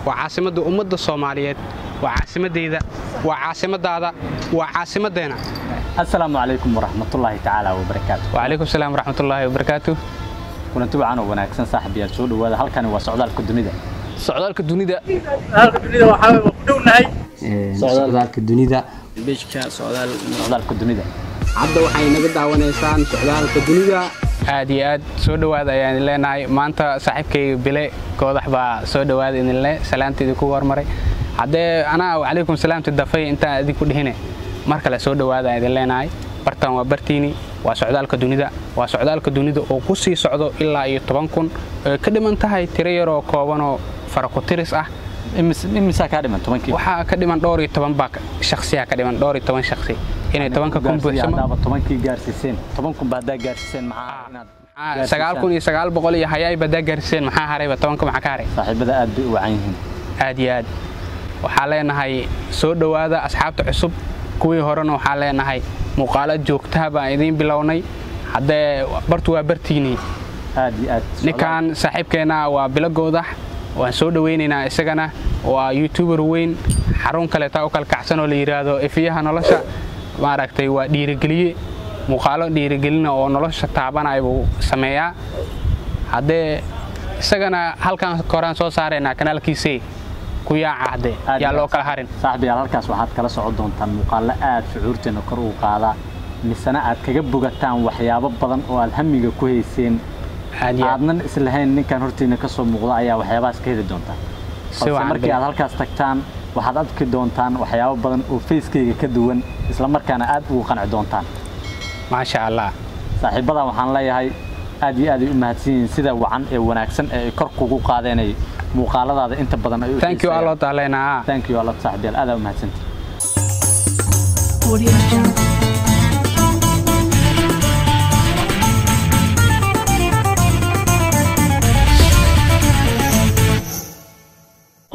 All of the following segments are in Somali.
waa caasimadda ummadda Soomaaliyeed waa caasimadeeda waa caasimadaada waa caasimadeena السلام عليكم ورحمة الله تعالى وبركاته. وعليكم السلام ورحمة الله وبركاته. كنا تبعنا وناكسن صاحب يالسود وهذا هل كان وسعودالك الدنيا. سعودالك الدنيا. وحاول وكلنا هاي. سعودالك الدنيا. بيشكا سعودالك الدنيا. عبد waxay naga daawaneysaan socdaalka dunida aad iyo aad soo dhawaada ayaan leenahay maanta saaxiibkay bile koodax baa soo dhawaada in le salaanteedii ku warmaray hadee ana waalaikum salaamta dafay inta adii ku dhihine marka la soo dhawaada ayaan leenahay bartaan waa bartiini waa socdaalka dunida oo ku sii socdo ilaa iyo 10,000 ka dhiman tahay tiro yar oo kooban oo farqo tiris ah imisa ka dhiman 10 waxa ka dhiman dhowr iyo 10 baa shakhsiya ka dhiman dhowr iyo 10 shakhsi inay 10 ka kumbuuxsamo 10 gaarsiiseen 10 baad gaarsiiseen maxaa inaad 9,900 iyo hayay baad gaarsiiseen maxaa harayba 10 maxaa ka haray saaxiibada aad bay u wacan yihiin aad iyo aad waxa leenahay soo dhawaada asxaabta cusub kuwii horena waxa leenahay muuqaalo joogta baa idin bilownay hadee bartu waa bartiini aad iyo aad ninkan saaxiibkeena waa bilagooda waan soo dhaweynaynaa isagana waa youtuber weyn xarun kale taa u kala kacsan oo la yiraahdo ifiyaha nolosha maaragtay waa dhiirigeliye muuqaalo dhiirigelina oo nolosha taabanay buu sameeyaa hadee isagana halkan koraan soo saarayna kanaalkiisa ku yaacade yaa loo kala harin saaxiib halkaas waxaad kala socon doontaan muuqaalo aad shucuurteena kor u qaada misana aad kaga bogataan waxyaabo badan oo aad hamiga ku hayseen aadnan islahayn ninkan hortiina ka soo muuqda ayaa waxyaabaas ka heli doontaan markii aad halkaas tagtaan waxaad adki doontaan waxyaabo badan oo facekeyga ka duwan isla markaana aad ugu qanci doontaan ma sha Allah saaxiibada waxaan leeyahay aad iyo aad u mahadsanyihiin sida wacan ee wanaagsan ee kor kugu qaadeenay muuqaaladaada inta badan ay thank you Allah ta'ala thank you Allah saaxiib aad u mahadsantahay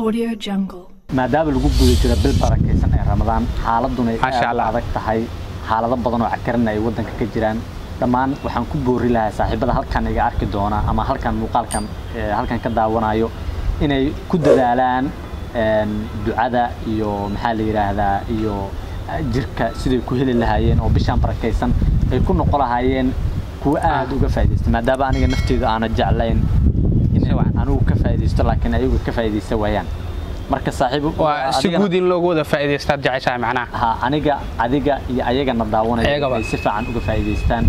Audio Jungle maadaama lagu guday jira bil barakeysan ee Ramadaan xaaladuna ay adag tahay xaalado badan oo cakaran ay wadanka ka jiraan dhamaan waxaan ku boori lahaa saaxiibada halkan iga arki doona ama halkan muuqaalkan halkan ka daawanayo inay ku dadaalaan ducada iyo maxaa la yiraahdaa iyo jirka sidii ku heli lahaayeen oo bishan barakeysan ay ku noqon lahaayeen kuwa aad uga faa'iideysta maadaama aniga nafteyda aan jeclayn anigu ka faa'iideysto laakiin ayagu ka faa'iideysta waayaan marka saaxiib waa si guud in loogu wada faa'iideysta jacaysa macnaha adiga iyo ayagana daawanaya ay si fiican uga faa'iideystaan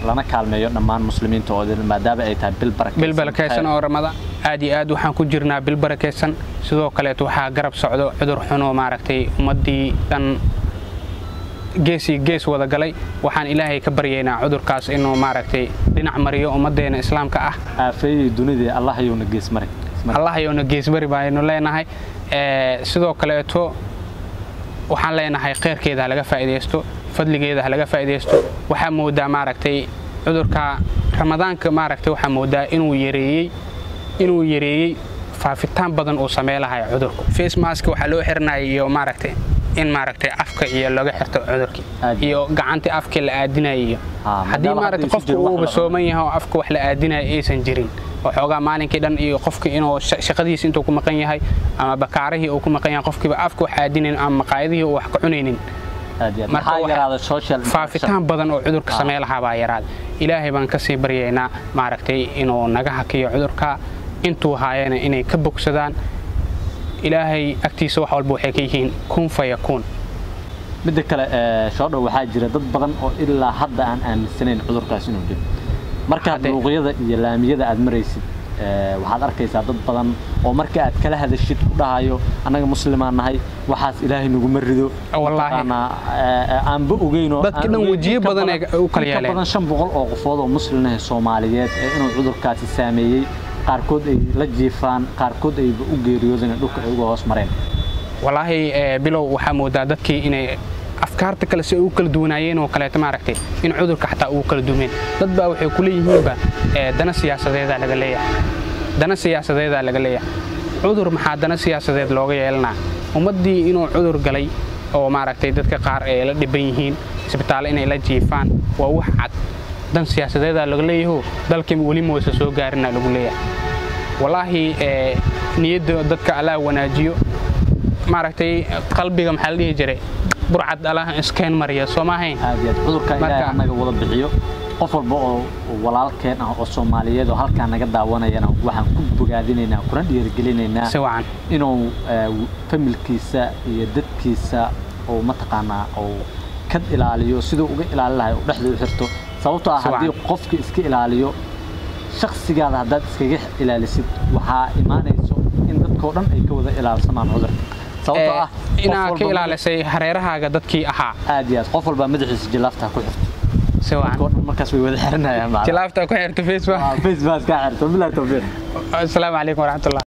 lana kaalmeeyo dhammaan muslimiinta oo maadaama ay tahay bil barakeysan oo Ramadaan aad iyo aad waxaan ku jirnaa bil barakeysan sidoo kale waxa garab socdo cudur xun oo maaragtay ummadii dhan gees wada galay waxaan Ilaahay ka baryeynaa cudurkaas inuu maaragtay dhinac mariyo ummadeena islaamka ah aafeeyay dunida Allah ayuuna gees maray Allah ayuuna gees mari baaynu leenahay sidoo kale waxaan leenahay khayrkeeda laga faa'iideysto fadligeeda laga faa'iideysto waxa moodaa maaragtay cudurka Ramadaanka maaragtay waxa moodaa inuu yareeyay faafitaan badan oo sameeyay cudurku face mask waxa loo xirnay iyo maaragtay in maaragtay afka iyo laga xirto cudurkii iyo gacanta afka la aadinayo hadii maaragtay qofku uu sooman yahay afka wax la aadinayo aysan jirin waxoogaa maalinkii dhan iyo qofka inuu shaqadiisa intuu ku maqan yahay ama bakaarihii uu ku maqan yahay qofkiiba afka wax aadinin ama maqaayadihii uu wax ka cunaynin marka yaraada social faafitaan badan oo cudurka sameeyay baa yaraad Ilaahay baan ka sii baryeynaa maaragtay inuu naga hakiyo cudurka intuu haayana inay ka bogsadaan Ilaahay agtiisa wax walba waxay ka yihiin kun fayakun mid kale soo dhaw waxa jira dad badan oo ilaa hadda aan aaminsanayn cudurkaas inuu jiro marka luuqyada iyo laamiyada aad maraysid waxaad arkaysaa dad badan oo marka aad kala hadashid ku dhahayo anaga muslimaan nahay waxaas Ilaahay nagu marido wallahi aan ba ogeyno dadka dhan wajiye badan ay u kala yeeleen badan 500 oo qofood oo muslim ah Soomaaliyeed inuu cudurkaasi saameeyay qaarkood ay la jiifaan qaarkood ay u geeriyoodeen dhulka ay uga hoos mareen wallahi bilow waxa moodaa dadkii inay afkaarta kale si uu kala duwanaayeen oo kale maaragtay in cudurka xataa uu kala duumeen dad baa waxay ku leeyihiin dana siyaasadeed laga leeyahay cudur maxaa dana siyaasadeed looga yeelanaa ummadii inuu cudur galay oo maaragtay dadka qaar ay la dhiban yihiin isbitaal inay la jiifaan waa wax cad dan siyaasadeed laga leeyahay dalkii wali moosa soo gaarina lagu leeyahay wallaahi niyadda dadka alla wanaajiyo maaragtay qalbiga maxaa la dhihi jiray burcad allah iskeen mariya Soomaaliya aad iyo cudurka ilaahay anaga wada bixiyo qof walba oo walaalkeen ah oo Soomaaliyeed oo halka naga daawanayana waxaan ku bogaadinaynaa kuna dhiirigelinaynaa inuu familkiisa iyo dadkiisa oo mataqaanaa oo ka ilaaliyo sidoo uga ilaalin lahayd oo dhaxda u xirto sababtoo ah hadii qofka iska ilaaliyo shakhsigaada hadaad iskaga ilaalisid waxa iimaanayso in dadka oo dhan ay ka wada ilaalsamaan cudurka sababtoo ah inaa ka ilaalisay hareerahaaga dadkii ahaa aad iyo qof walba madaxiisa jilaafta ku xirto سواء markaas way wada xiranayaan جلافتا ku xirto Facebook ka xirto bilaa tawfiiq السلام عليكم ورحمة الله